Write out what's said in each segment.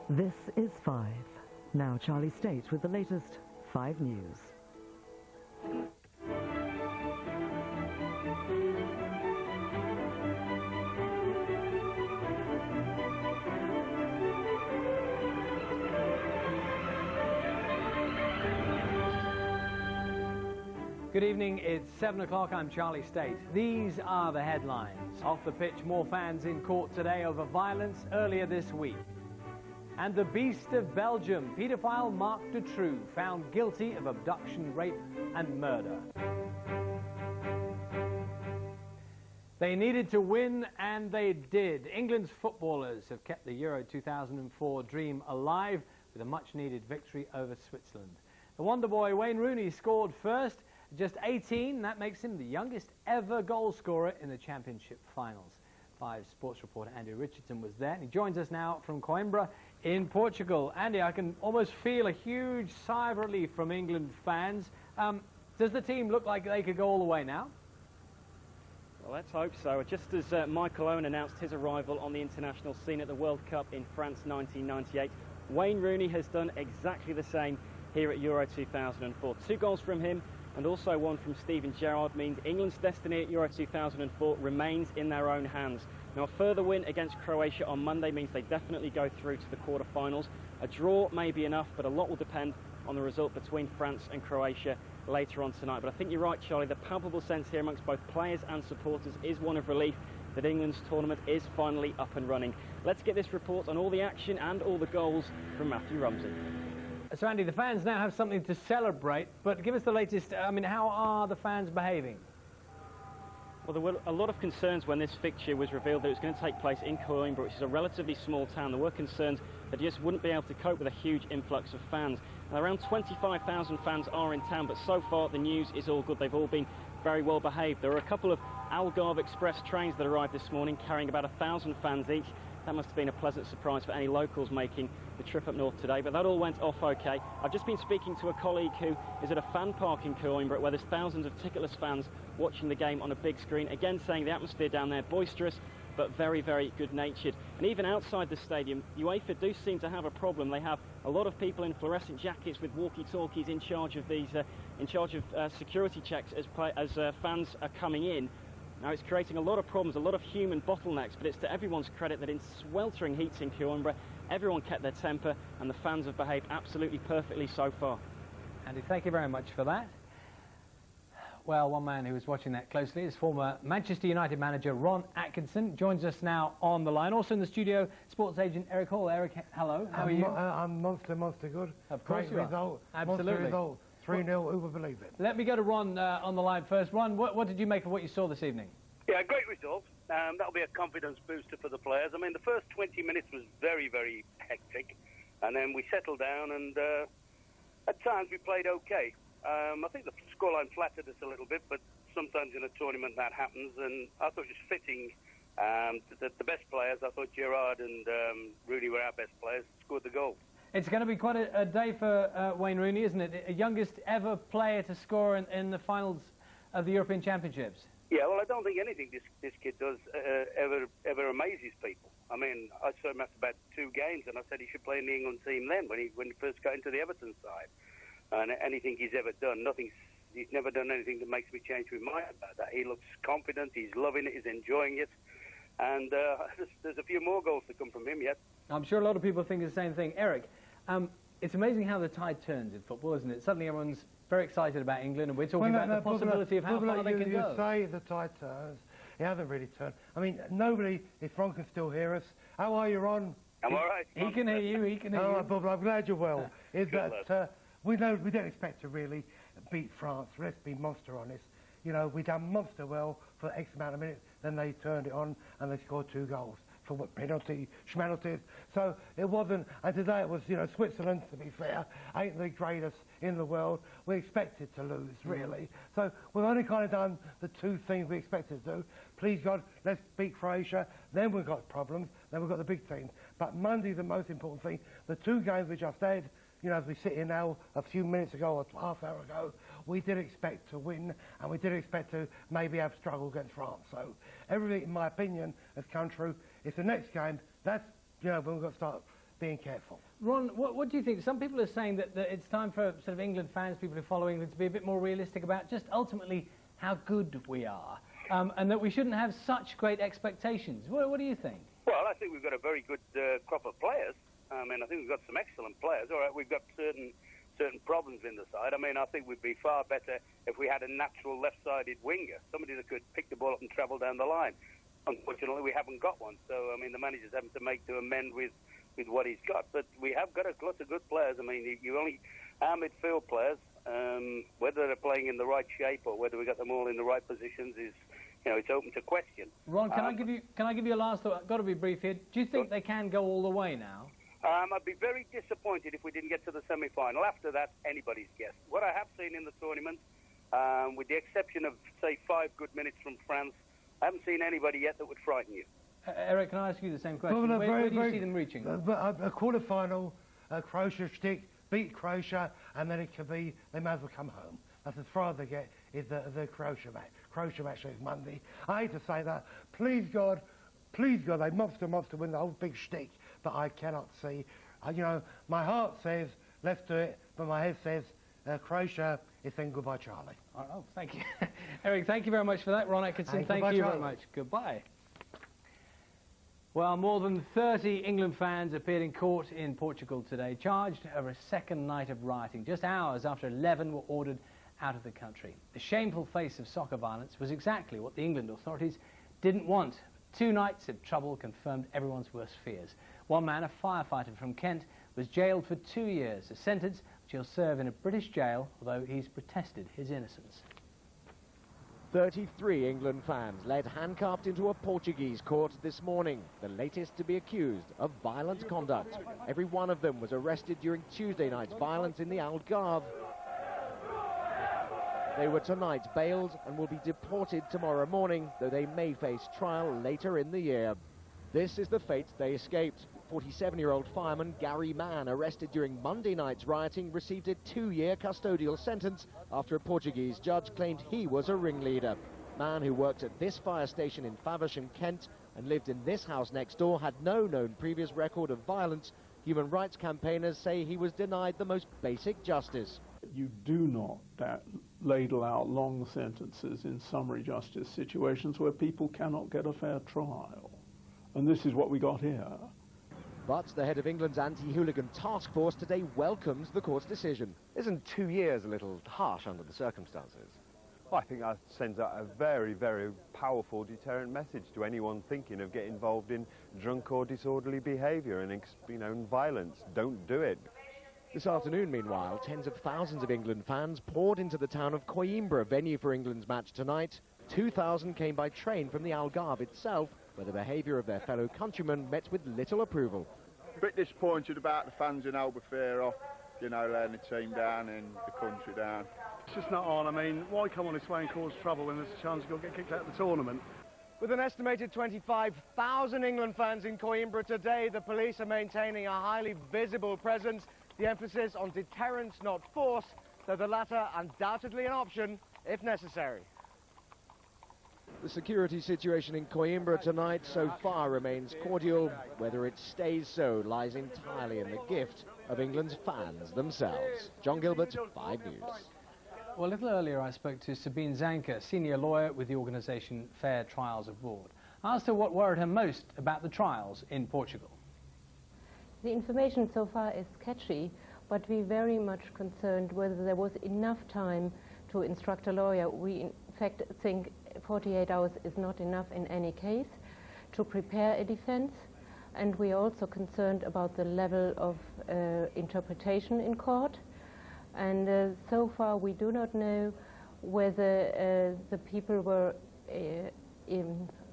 This is 5. Now Charlie State with the latest 5 News. Good evening, it's 7 o'clock, I'm Charlie State. These are the headlines. Off the pitch, more fans in court today over violence earlier this week. And the beast of Belgium, paedophile Marc Dutroux, found guilty of abduction, rape and murder. They needed to win, and they did. England's footballers have kept the Euro 2004 dream alive with a much-needed victory over Switzerland. The wonder boy Wayne Rooney scored first, just 18. That makes him the youngest ever goal scorer in the championship finals. 5 sports reporter Andy Richardson was there, and he joins us now from Coimbra in Portugal. Andy, I can almost feel a huge sigh of relief from England fans. Does the team look like they could go all the way now? Well, let's hope so. Just as Michael Owen announced his arrival on the international scene at the World Cup in France 1998, Wayne Rooney has done exactly the same here at Euro 2004. 2 goals from him and also 1 from Steven Gerrard means England's destiny at Euro 2004 remains in their own hands. Now, a further win against Croatia on Monday means they definitely go through to the quarter-finals. A draw may be enough, but a lot will depend on the result between France and Croatia later on tonight. But I think you're right, Charlie. The palpable sense here amongst both players and supporters is one of relief that England's tournament is finally up and running. Let's get this report on all the action and all the goals from Matthew Rumsey. So, Andy, the fans now have something to celebrate, but give us the latest. I mean, how are the fans behaving? Well, there were a lot of concerns when this fixture was revealed that it was going to take place in Coimbra, which is a relatively small town. There were concerns that you just wouldn't be able to cope with a huge influx of fans. Now, around 25,000 fans are in town, but so far the news is all good. They've all been very well behaved. There are a couple of Algarve Express trains that arrived this morning carrying about 1,000 fans each. That must have been a pleasant surprise for any locals making the trip up north today, but that all went off okay. I've just been speaking to a colleague who is at a fan park in Coimbra where there's thousands of ticketless fans watching the game on a big screen, again saying the atmosphere down there boisterous but very, very good-natured. And even outside the stadium, UEFA do seem to have a problem. They have a lot of people in fluorescent jackets with walkie-talkies in charge of these, security checks as fans are coming in. Now, it's creating a lot of problems, a lot of human bottlenecks, but it's to everyone's credit that in sweltering heat in Coimbra, everyone kept their temper and the fans have behaved absolutely perfectly so far. Andy, thank you very much for that. Well, one man who was watching that closely is former Manchester United manager Ron Atkinson. Joins us now on the line. Also in the studio, sports agent Eric Hall. Eric, hello. How are you? I'm monster good. Of course you are. Result. Absolutely. Monster result. 3-0, who would believe it? Let me go to Ron on the line first. Ron, what did you make of what you saw this evening? Yeah, great result. That'll be a confidence booster for the players. I mean, the first 20 minutes was very, very hectic, and then we settled down, and at times we played okay. I think the scoreline flattered us a little bit, but sometimes in a tournament that happens, and I thought it was fitting that the best players, I thought Gerrard and Rooney were our best players, scored the goal. It's going to be quite a day for Wayne Rooney, isn't it? A youngest ever player to score in the finals of the European Championships. Yeah, well, I don't think anything this kid does ever amazes people. I mean, I saw him after about 2 games, and I said he should play in the England team then when he first got into the Everton side. And anything he's ever done, he's never done anything that makes me change my mind about that. He looks confident, he's loving it, he's enjoying it, and there's a few more goals to come from him yet. I'm sure a lot of people think the same thing. Eric, it's amazing how the tide turns in football, isn't it? Suddenly everyone's very excited about England, and we're talking about the possibility of how far they can go. You say the tide turns. It hasn't really turned. I mean, nobody, if Ron can still hear us. How are you, Ron? I'm all right. He can hear you, he can hear you. All right, Bob, I'm glad you're well. Is that we don't expect to really beat France. Let's be monster honest. You know, we done monster well for X amount of minutes, then they turned it on and they scored 2 goals. For what penalties. So it wasn't, and today it was, Switzerland, to be fair, ain't the greatest in the world. We expected to lose, really. So we've only kind of done the 2 things we expected to do. Please God, let's beat Croatia, then we've got problems, then we've got the big teams. But Monday's the most important thing. The 2 games we just had, as we sit here now, a few minutes ago or half hour ago, we did expect to win, and we did expect to maybe have struggle against France. So everything, in my opinion, has come true. It's the next game. That's, when we've got to start being careful. Ron, what do you think? Some people are saying that it's time for sort of England fans, people who follow England, to be a bit more realistic about just ultimately how good we are, and that we shouldn't have such great expectations. What do you think? Well, I think we've got a very good crop of players. I mean, I think we've got some excellent players. All right, we've got certain problems in the side. I mean, I think we'd be far better if we had a natural left-sided winger, somebody that could pick the ball up and travel down the line. Unfortunately, we haven't got one. So, I mean, the manager's having to amend with what he's got. But we have got a lot of good players. I mean, our midfield players, whether they're playing in the right shape or whether we got them all in the right positions is, it's open to question. Ron, can I give you a last thought? I've got to be brief here. Do you think they can go all the way now? I'd be very disappointed if we didn't get to the semi-final. After that, anybody's guess. What I have seen in the tournament, with the exception of, say, 5 good minutes from France, I haven't seen anybody yet that would frighten you. Eric, can I ask you the same question? Well, where do you see them reaching? A quarter-final, Croatia stick, beat Croatia, and then it could be, they may as well come home. That's as far as they get, is the Croatia match. Croatia match is Monday. I hate to say that. Please God, they must win the whole big shtick, but I cannot see. My heart says, let's do it, but my head says, Croatia is saying goodbye, Charlie. Oh, thank you. Eric, thank you very much for that. Ron Atkinson, thank you very much. Goodbye. Well, more than 30 England fans appeared in court in Portugal today, charged over a second night of rioting, just hours after 11 were ordered out of the country. The shameful face of soccer violence was exactly what the England authorities didn't want. 2 nights of trouble confirmed everyone's worst fears. One man, a firefighter from Kent, was jailed for 2 years, a sentence which he'll serve in a British jail, although he's protested his innocence. 33 England fans led handcuffed into a Portuguese court this morning, the latest to be accused of violent conduct. Every one of them was arrested during Tuesday night's violence in the Algarve. They were tonight bailed and will be deported tomorrow morning, though they may face trial later in the year. This is the fate they escaped. 47-year-old fireman Gary Mann, arrested during Monday night's rioting, received a 2-year custodial sentence after a Portuguese judge claimed he was a ringleader. Mann, who worked at this fire station in Faversham, Kent, and lived in this house next door, had no known previous record of violence. Human rights campaigners say he was denied the most basic justice. You do not ladle out long sentences in summary justice situations where people cannot get a fair trial. And this is what we got here. But the head of England's anti-hooligan task force today welcomes the court's decision. Isn't 2 years a little harsh under the circumstances? Well, I think that sends out a very, very powerful deterrent message to anyone thinking of getting involved in drunk or disorderly behaviour and, and violence. Don't do it. This afternoon, meanwhile, tens of thousands of England fans poured into the town of Coimbra, venue for England's match tonight. 2,000 came by train from the Algarve itself, where the behaviour of their fellow countrymen met with little approval. A bit disappointed about the fans in Albufeira, letting the team down and the country down. It's just not on. I mean, why come on this way and cause trouble when there's a chance you'll get kicked out of the tournament? With an estimated 25,000 England fans in Coimbra today, the police are maintaining a highly visible presence. The emphasis on deterrence, not force, though the latter undoubtedly an option if necessary. The security situation in Coimbra tonight so far remains cordial. Whether it stays so lies entirely in the gift of England's fans themselves. John Gilbert, 5 News. Well, a little earlier I spoke to Sabine Zanker, senior lawyer with the organisation Fair Trials Abroad. I asked her what worried her most about the trials in Portugal. The information so far is sketchy, but we're very much concerned whether there was enough time to instruct a lawyer. We in fact think 48 hours is not enough in any case to prepare a defense, and we are also concerned about the level of interpretation in court. And so far we do not know whether the people were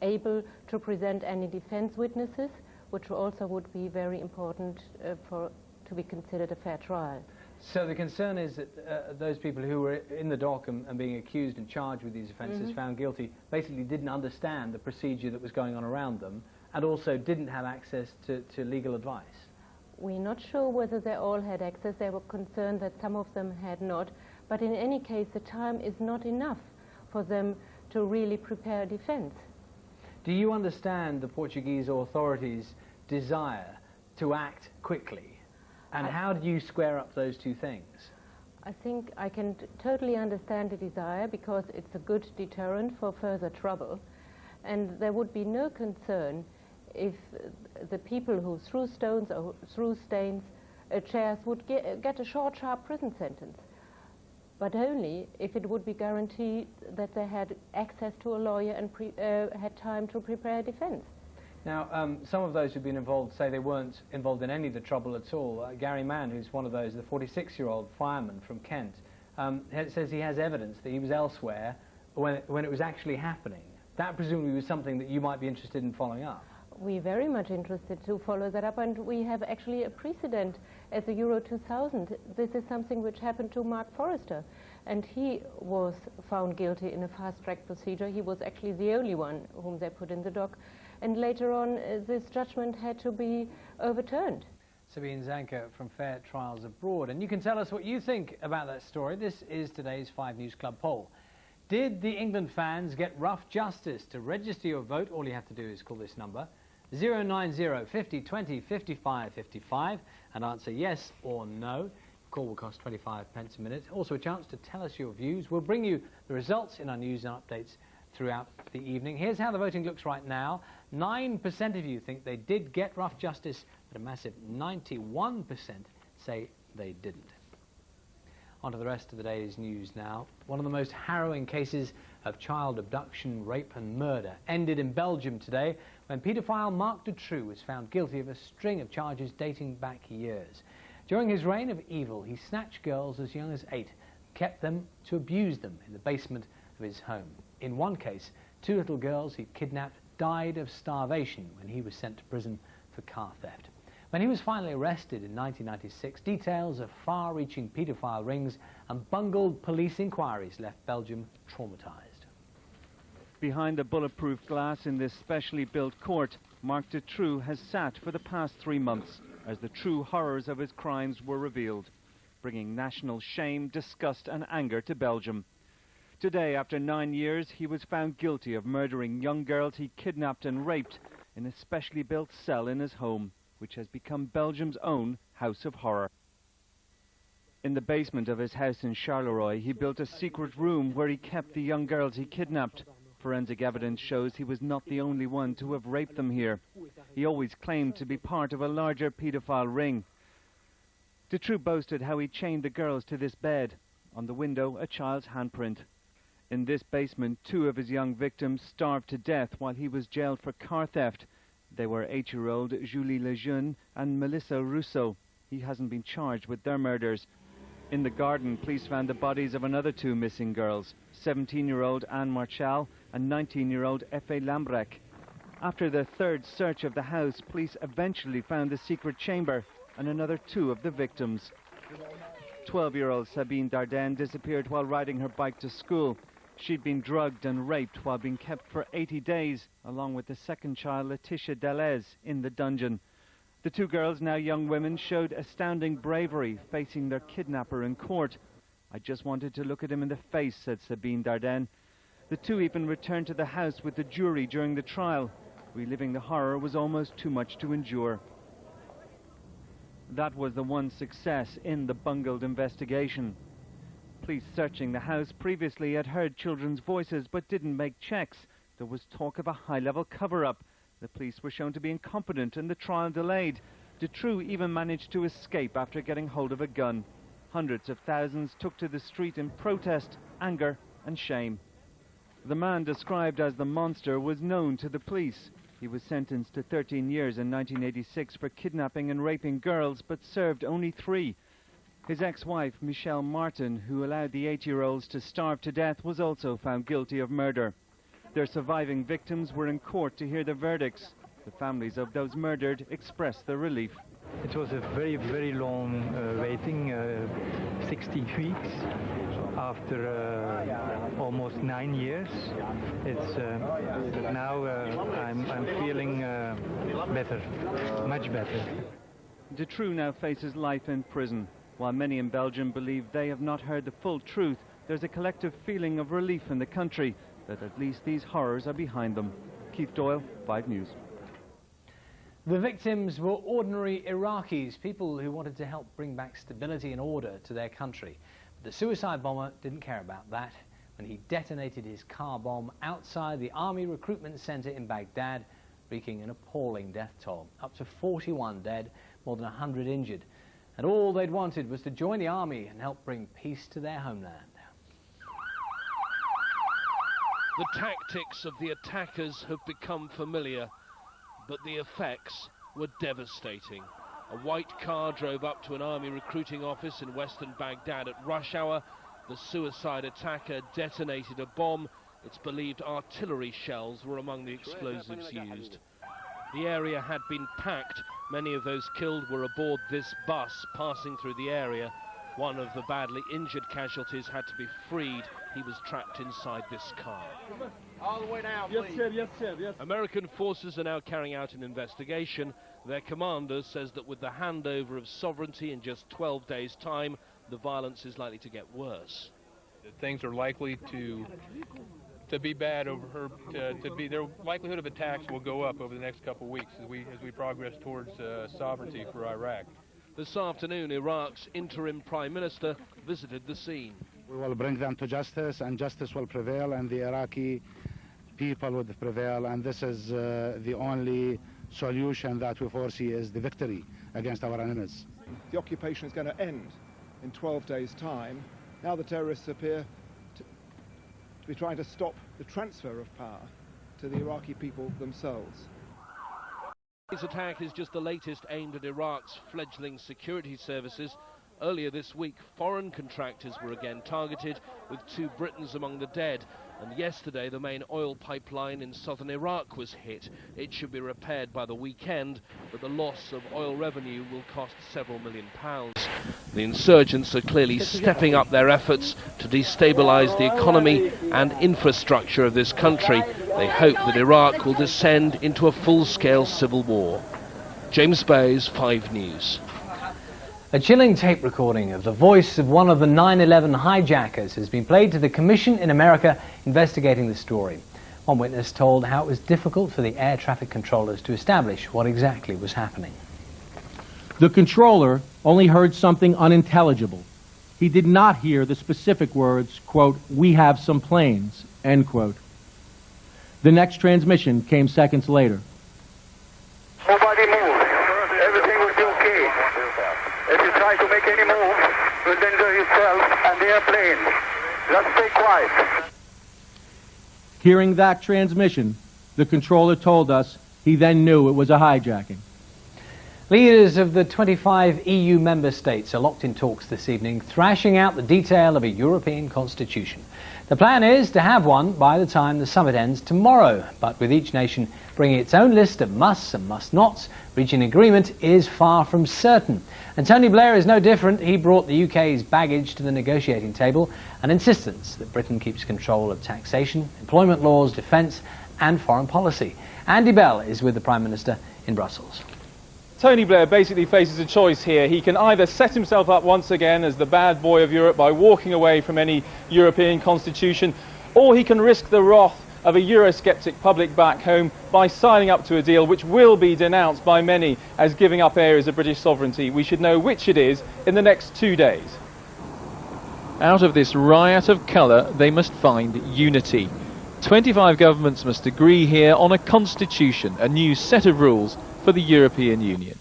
able to present any defense witnesses, which also would be very important to be considered a fair trial. So the concern is that those people who were in the dock and being accused and charged with these offences, found guilty, basically didn't understand the procedure that was going on around them, and also didn't have access to legal advice. We're not sure whether they all had access. They were concerned that some of them had not, but in any case the time is not enough for them to really prepare a defense. Do you understand the Portuguese authorities' desire to act quickly. And how do you square up those two things? I think I can totally understand the desire because it's a good deterrent for further trouble. And there would be no concern if the people who threw stones or threw chairs would get a short, sharp prison sentence. But only if it would be guaranteed that they had access to a lawyer and had time to prepare a defense. Now, some of those who've been involved say they weren't involved in any of the trouble at all. Gary Mann, who's one of those, the 46-year-old fireman from Kent, says he has evidence that he was elsewhere when it was actually happening. That presumably was something that you might be interested in following up. We're very much interested to follow that up, and we have actually a precedent at the Euro 2000. This is something which happened to Mark Forrester, and he was found guilty in a fast-track procedure. He was actually the only one whom they put in the dock, and later on this judgment had to be overturned. Sabine Zanker from Fair Trials Abroad, and you can tell us what you think about that story. This is today's 5 News Club poll. Did the England fans get rough justice? To register your vote, all you have to do is call this number, 090 50 20 55 55, and answer yes or no. The call will cost 25 pence a minute. Also a chance to tell us your views. We'll bring you the results in our news and updates throughout the evening. Here's how the voting looks right now. 9% of you think they did get rough justice, but a massive 91% say they didn't. On to the rest of the day's news now. One of the most harrowing cases of child abduction, rape and murder ended in Belgium today when paedophile Marc Dutroux was found guilty of a string of charges dating back years. During his reign of evil, he snatched girls as young as 8, kept them to abuse them in the basement of his home. In one case, 2 little girls he kidnapped died of starvation when he was sent to prison for car theft. When he was finally arrested in 1996, details of far-reaching paedophile rings and bungled police inquiries left Belgium traumatized. Behind the bulletproof glass in this specially built court, Marc Dutroux has sat for the past 3 months as the true horrors of his crimes were revealed, bringing national shame, disgust and anger to Belgium. Today, after 9 years, he was found guilty of murdering young girls he kidnapped and raped in a specially built cell in his home, which has become Belgium's own House of Horror. In the basement of his house in Charleroi, he built a secret room where he kept the young girls he kidnapped. Forensic evidence shows he was not the only one to have raped them here. He always claimed to be part of a larger paedophile ring. Dutroux boasted how he chained the girls to this bed. On the window, a child's handprint. In this basement, 2 of his young victims starved to death while he was jailed for car theft. They were 8-year-old Julie Lejeune and Melissa Rousseau. He hasn't been charged with their murders. In the garden, police found the bodies of another 2 missing girls, 17-year-old Anne Marchal and 19-year-old Effie Lambrecht. After the 3rd search of the house, police eventually found the secret chamber and another 2 of the victims. 12-year-old Sabine Dardenne disappeared while riding her bike to school. She'd been drugged and raped while being kept for 80 days, along with the second child, Laetitia Deleuze, in the dungeon. The 2 girls, now young women, showed astounding bravery, facing their kidnapper in court. "I just wanted to look at him in the face," said Sabine Dardenne. The 2 even returned to the house with the jury during the trial. Reliving the horror was almost too much to endure. That was the one success in the bungled investigation. Police searching the house previously had heard children's voices but didn't make checks. There was talk of a high-level cover-up. The police were shown to be incompetent and the trial delayed. Dutroux even managed to escape after getting hold of a gun. Hundreds of thousands took to the street in protest, anger and shame. The man described as the monster was known to the police. He was sentenced to 13 years in 1986 for kidnapping and raping girls but served only 3. His ex-wife, Michelle Martin, who allowed the 8-year-olds to starve to death, was also found guilty of murder. Their surviving victims were in court to hear the verdicts. The families of those murdered expressed their relief. It was a very, very long waiting, 16 weeks after almost 9 years. It's but now I'm feeling better, much better. Dutroux now faces life in prison. While many in Belgium believe they have not heard the full truth, there's a collective feeling of relief in the country that at least these horrors are behind them. Keith Doyle, 5 News. The victims were ordinary Iraqis, people who wanted to help bring back stability and order to their country. But the suicide bomber didn't care about that when he detonated his car bomb outside the army recruitment center in Baghdad, wreaking an appalling death toll. Up to 41 dead, more than 100 injured. And all they'd wanted was to join the army and help bring peace to their homeland. The tactics of the attackers have become familiar, but the effects were devastating. A white car drove up to an army recruiting office in western Baghdad at rush hour. The suicide attacker detonated a bomb. It's believed artillery shells were among the explosives used. The area had been packed. Many of those killed were aboard this bus passing through the area. One of the badly injured casualties had to be freed. He was trapped inside this car. All the way down, yes, sir, yes, sir, yes. American forces are now carrying out an investigation. Their commander says that with the handover of sovereignty in just 12 days' time, the violence is likely to get worse. Things are likely to be bad their likelihood of attacks will go up over the next couple of weeks as we progress towards sovereignty for Iraq. This afternoon, Iraq's interim prime minister visited the scene. We will bring them to justice, and justice will prevail, and the Iraqi people will prevail, and this is the only solution that we foresee is the victory against our enemies. The occupation is going to end in 12 days' time. Now the terrorists appear to be trying to stop the transfer of power to the Iraqi people themselves. This attack is just the latest aimed at Iraq's fledgling security services. Earlier this week, foreign contractors were again targeted, with 2 Britons among the dead. And yesterday, the main oil pipeline in southern Iraq was hit. It should be repaired by the weekend, but the loss of oil revenue will cost several £million. The insurgents are clearly stepping up their efforts to destabilize the economy and infrastructure of this country. They hope that Iraq will descend into a full-scale civil war. James Bays, 5 News. A chilling tape recording of the voice of one of the 9/11 hijackers has been played to the commission in America investigating the story. One witness told how it was difficult for the air traffic controllers to establish what exactly was happening. The controller only heard something unintelligible. He did not hear the specific words, quote, "We have some planes," end quote. The next transmission came seconds later. Nobody move. Everything will be okay. If you try to make any move, you'll endanger yourself and the airplane. Just stay quiet. Hearing that transmission, the controller told us he then knew it was a hijacking. Leaders of the 25 EU member states are locked in talks this evening, thrashing out the detail of a European constitution. The plan is to have one by the time the summit ends tomorrow, but with each nation bringing its own list of musts and must-nots, reaching agreement is far from certain. And Tony Blair is no different. He brought the UK's baggage to the negotiating table, an insistence that Britain keeps control of taxation, employment laws, defence and foreign policy. Andy Bell is with the Prime Minister in Brussels. Tony Blair basically faces a choice here. He can either set himself up once again as the bad boy of Europe by walking away from any European constitution, or he can risk the wrath of a Eurosceptic public back home by signing up to a deal which will be denounced by many as giving up areas of British sovereignty. We should know which it is in the next 2 days. Out of this riot of colour, they must find unity. 25 governments must agree here on a constitution, a new set of rules for the European Union.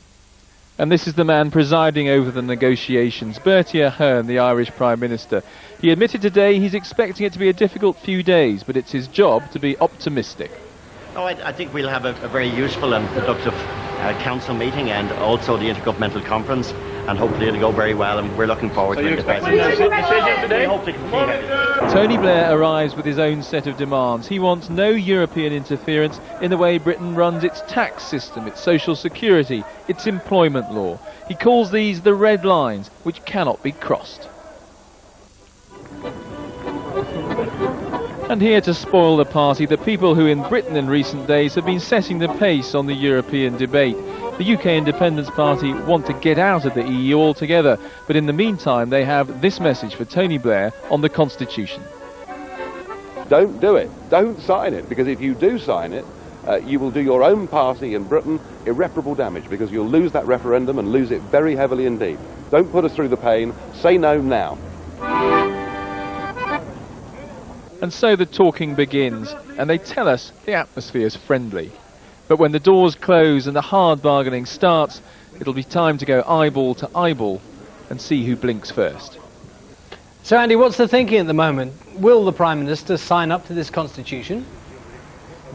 And this is the man presiding over the negotiations, Bertie Ahern, the Irish Prime Minister. He admitted today he's expecting it to be a difficult few days, but it's his job to be optimistic. Oh, I think we'll have a very useful and productive council meeting and also the Intergovernmental Conference, and hopefully it'll go very well, and we're looking forward to it. Tony Blair arrives with his own set of demands. He wants no European interference in the way Britain runs its tax system, its social security, its employment law. He calls these the red lines, which cannot be crossed. And here to spoil the party, the people who in Britain in recent days have been setting the pace on the European debate. The UK Independence Party want to get out of the EU altogether, but in the meantime they have this message for Tony Blair on the Constitution. Don't do it. Don't sign it, because if you do sign it, you will do your own party in Britain irreparable damage, because you'll lose that referendum and lose it very heavily indeed. Don't put us through the pain. Say no now. And so the talking begins, and they tell us the atmosphere is friendly. But when the doors close and the hard bargaining starts, it'll be time to go eyeball to eyeball and see who blinks first. So, Andy, what's the thinking at the moment? Will the Prime Minister sign up to this constitution?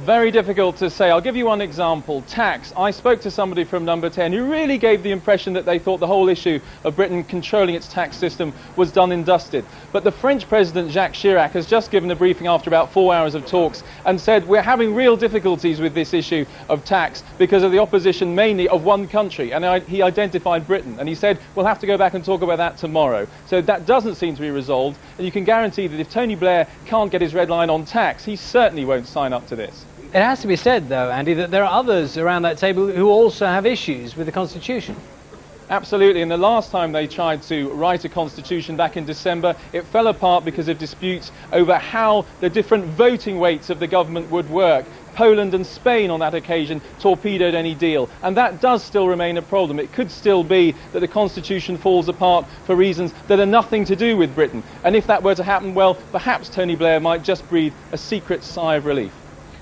Very difficult to say. I'll give you one example. Tax. I spoke to somebody from Number 10 who really gave the impression that they thought the whole issue of Britain controlling its tax system was done and dusted. But the French President Jacques Chirac has just given a briefing after about 4 hours of talks and said we're having real difficulties with this issue of tax because of the opposition mainly of one country, and he identified Britain, and he said we'll have to go back and talk about that tomorrow. So that doesn't seem to be resolved, and you can guarantee that if Tony Blair can't get his red line on tax, he certainly won't sign up to this. It has to be said, though, Andy, that there are others around that table who also have issues with the Constitution. Absolutely, and the last time they tried to write a constitution back in December, it fell apart because of disputes over how the different voting weights of the government would work. Poland and Spain on that occasion torpedoed any deal, and that does still remain a problem. It could still be that the constitution falls apart for reasons that are nothing to do with Britain, and if that were to happen, well, perhaps Tony Blair might just breathe a secret sigh of relief.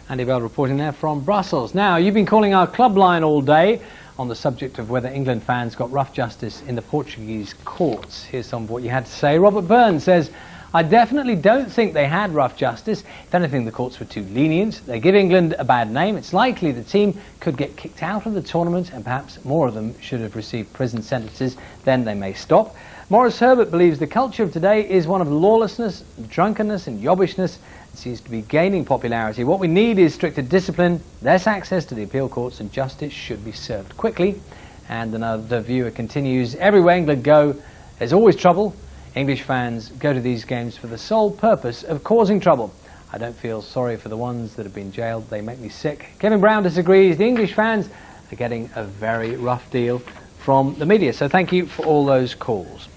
Andy Bell reporting there from Brussels. Now, you've been calling our club line all day on the subject of whether England fans got rough justice in the Portuguese courts. Here's some of what you had to say. Robert Burns says, I definitely don't think they had rough justice. If anything, the courts were too lenient. They give England a bad name. It's likely the team could get kicked out of the tournament, and perhaps more of them should have received prison sentences. Then they may stop. Maurice Herbert believes the culture of today is one of lawlessness, drunkenness and yobbishness. Seems to be gaining popularity. What we need is stricter discipline, less access to the appeal courts, and justice should be served quickly. And another viewer continues, everywhere England go, there's always trouble. English fans go to these games for the sole purpose of causing trouble. I don't feel sorry for the ones that have been jailed. They make me sick. Kevin Brown disagrees. The English fans are getting a very rough deal from the media. So thank you for all those calls.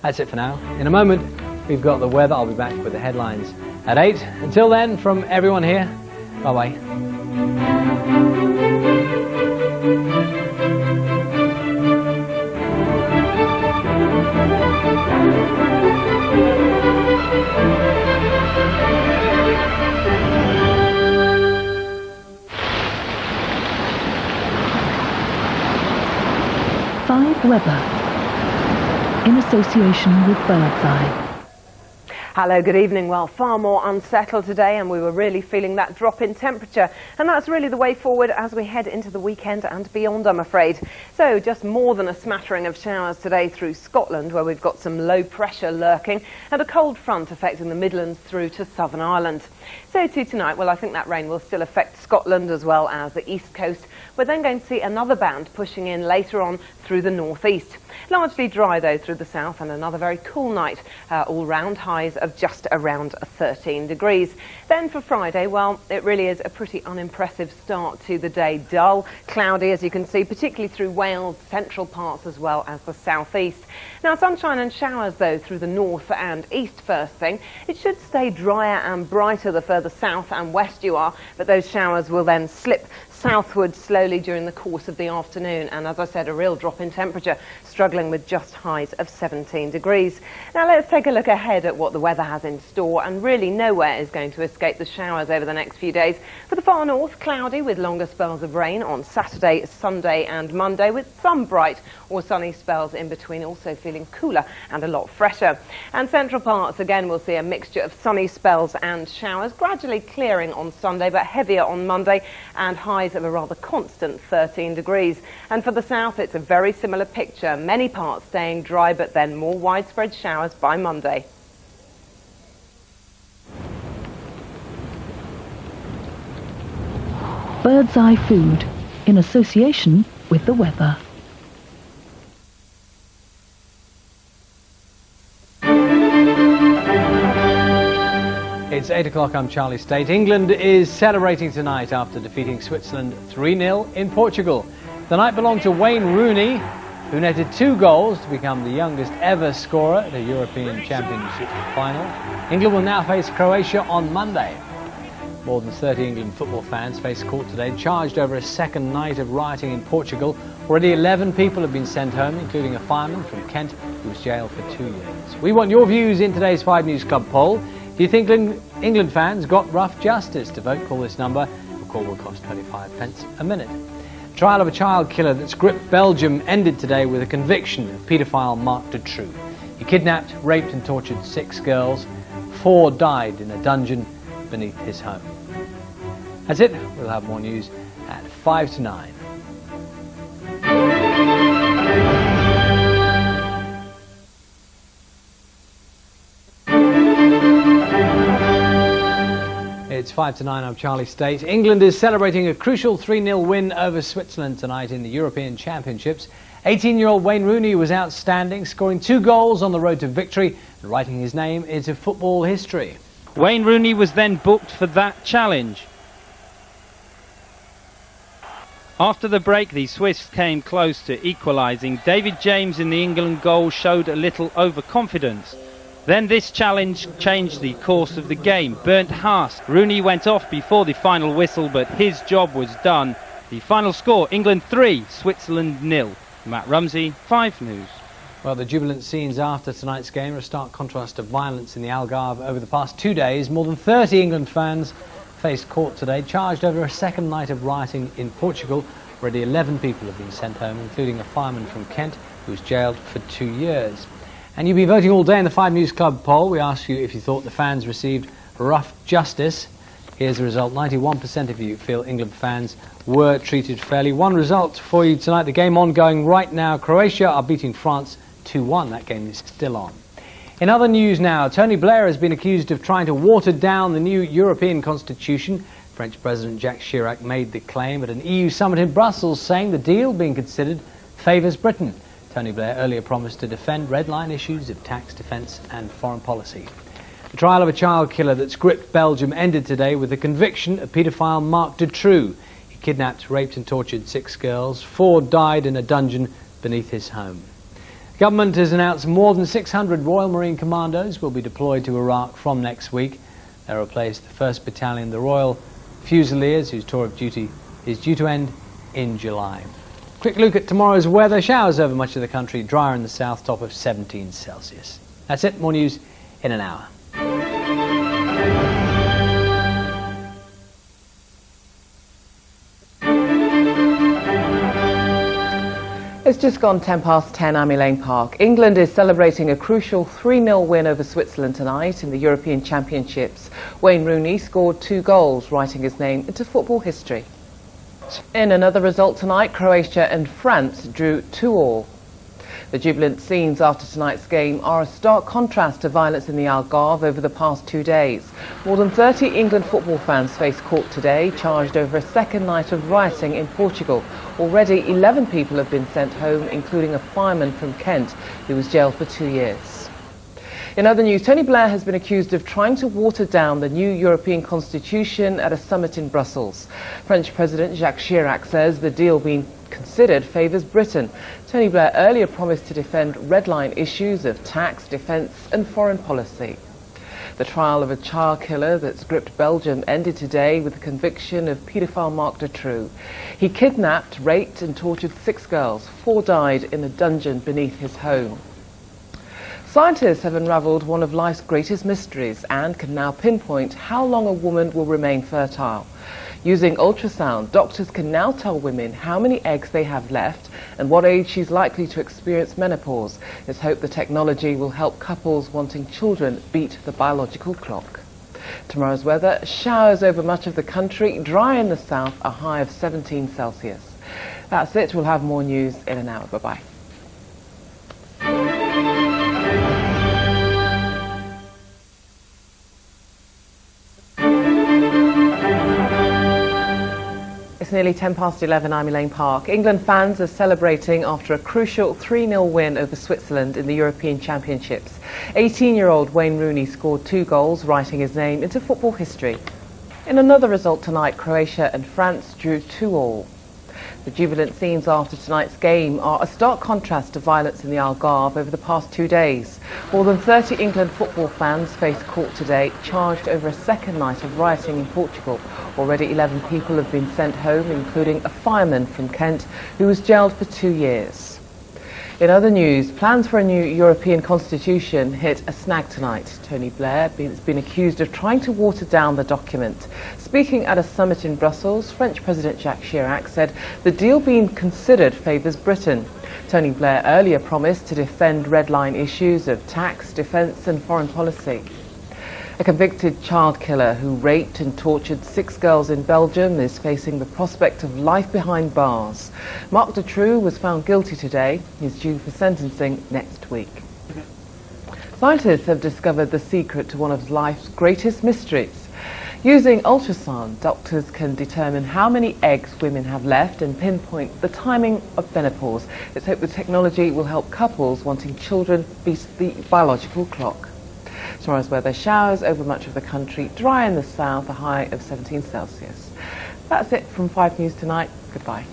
That's it for now. In a moment, we've got the weather. I'll be back with the headlines at 8. Until then, from everyone here, bye-bye. Weather, in association with Birdseye. Hello, good evening. Well, far more unsettled today, and we were really feeling that drop in temperature. And that's really the way forward as we head into the weekend and beyond, I'm afraid. So just more than a smattering of showers today through Scotland, where we've got some low pressure lurking, and a cold front affecting the Midlands through to Southern Ireland. So too tonight, well, I think that rain will still affect Scotland as well as the east coast. We're then going to see another band pushing in later on through the northeast. Largely dry, though, through the south, and another very cool night, all round highs of just around 13 degrees. Then for Friday, well, it really is a pretty unimpressive start to the day. Dull, cloudy, as you can see, particularly through Wales, central parts as well as the southeast. Now, sunshine and showers, though, through the north and east first thing. It should stay drier and brighter the further south and west you are, but those showers will then slip southward slowly during the course of the afternoon, and as I said, a real drop in temperature, struggling with just highs of 17 degrees. Now let's take a look ahead at what the weather has in store, and really nowhere is going to escape the showers over the next few days. For the far north, cloudy with longer spells of rain on Saturday, Sunday and Monday, with some bright or sunny spells in between, also feeling cooler and a lot fresher. And central parts, again, will see a mixture of sunny spells and showers, gradually clearing on Sunday, but heavier on Monday, and highs of a rather constant 13 degrees. And for the south, it's a very similar picture. Many parts staying dry, but then more widespread showers by Monday. Birdseye Food, in association with the weather. It's 8 o'clock, I'm Charlie State. England is celebrating tonight after defeating Switzerland 3-0 in Portugal. The night belonged to Wayne Rooney, who netted 2 goals to become the youngest ever scorer at a European Championship final. England will now face Croatia on Monday. More than 30 England football fans face court today, charged over a second night of rioting in Portugal. Already 11 people have been sent home, including a fireman from Kent who was jailed for 2 years. We want your views in today's 5 News Club poll. Do you think England fans got rough justice? To vote, call this number. The call will cost 25 pence a minute. The trial of a child killer that's gripped Belgium ended today with a conviction of paedophile Marc Dutroux. He kidnapped, raped and tortured 6 girls. 4 died in a dungeon beneath his home. That's it. We'll have more news at 5 to 9. It's 5 to 9, I'm Charlie State. England is celebrating a crucial 3-0 win over Switzerland tonight in the European Championships. 18-year-old Wayne Rooney was outstanding, scoring 2 goals on the road to victory and writing his name into football history. Wayne Rooney was then booked for that challenge. After the break, the Swiss came close to equalising. David James in the England goal showed a little overconfidence. Then this challenge changed the course of the game. Bernd Haas. Rooney went off before the final whistle, but his job was done. The final score, England 3, Switzerland 0. Matt Rumsey, 5 News. Well, the jubilant scenes after tonight's game are a stark contrast to violence in the Algarve over the past 2 days. More than 30 England fans faced court today, charged over a second night of rioting in Portugal. Already 11 people have been sent home, including a fireman from Kent who was jailed for 2 years. And you'll be voting all day in the 5 News Club poll. We asked you if you thought the fans received rough justice. Here's the result. 91% of you feel England fans were treated fairly. One result for you tonight. The game ongoing right now. Croatia are beating France 2-1. That game is still on. In other news now, Tony Blair has been accused of trying to water down the new European Constitution. French President Jacques Chirac made the claim at an EU summit in Brussels, saying the deal being considered favours Britain. Tony Blair earlier promised to defend red line issues of tax, defence and foreign policy. The trial of a child killer that's gripped Belgium ended today with the conviction of paedophile Marc Dutroux. He kidnapped, raped and tortured 6 girls. 4 died in a dungeon beneath his home. The government has announced more than 600 Royal Marine Commandos will be deployed to Iraq from next week. They'll replace the 1st Battalion, the Royal Fusiliers, whose tour of duty is due to end in July. Quick look at tomorrow's weather. Showers over much of the country, drier in the south, top of 17 Celsius. That's it. More news in an hour. It's just gone 10 past 10, I'm Elaine Park. England is celebrating a crucial 3-0 win over Switzerland tonight in the European Championships. Wayne Rooney scored 2 goals, writing his name into football history. In another result tonight, Croatia and France drew 2-2. The jubilant scenes after tonight's game are a stark contrast to violence in the Algarve over the past 2 days. More than 30 England football fans face court today, charged over a second night of rioting in Portugal. Already 11 people have been sent home, including a fireman from Kent who was jailed for 2 years. In other news, Tony Blair has been accused of trying to water down the new European Constitution at a summit in Brussels. French President Jacques Chirac says the deal being considered favours Britain. Tony Blair earlier promised to defend red line issues of tax, defence and foreign policy. The trial of a child killer that's gripped Belgium ended today with the conviction of paedophile Marc Dutroux. He kidnapped, raped and tortured 6 girls. 4 died in a dungeon beneath his home. Scientists have unravelled one of life's greatest mysteries and can now pinpoint how long a woman will remain fertile. Using ultrasound, doctors can now tell women how many eggs they have left and what age she's likely to experience menopause. It's hoped the technology will help couples wanting children beat the biological clock. Tomorrow's weather, showers over much of the country, dry in the south, a high of 17 Celsius. That's it. We'll have more news in an hour. Bye-bye. It's nearly 10 past 11, I'm Elaine Park. England fans are celebrating after a crucial 3-0 win over Switzerland in the European Championships. 18-year-old Wayne Rooney scored 2 goals, writing his name into football history. In another result tonight, Croatia and France drew 2-2. The jubilant scenes after tonight's game are a stark contrast to violence in the Algarve over the past 2 days. More than 30 England football fans face court today, charged over a second night of rioting in Portugal. Already 11 people have been sent home, including a fireman from Kent who was jailed for 2 years. In other news, plans for a new European constitution hit a snag tonight. Tony Blair has been accused of trying to water down the document. Speaking at a summit in Brussels, French President Jacques Chirac said the deal being considered favours Britain. Tony Blair earlier promised to defend red line issues of tax, defence and foreign policy. A convicted child killer who raped and tortured 6 girls in Belgium is facing the prospect of life behind bars. Marc Dutroux was found guilty today. He's due for sentencing next week. Scientists have discovered the secret to one of life's greatest mysteries. Using ultrasound, doctors can determine how many eggs women have left and pinpoint the timing of menopause. Let's hope the technology will help couples wanting children beat the biological clock. Tomorrow's weather: showers over much of the country, dry in the south, a high of 17 Celsius. That's it from 5 News Tonight. Goodbye.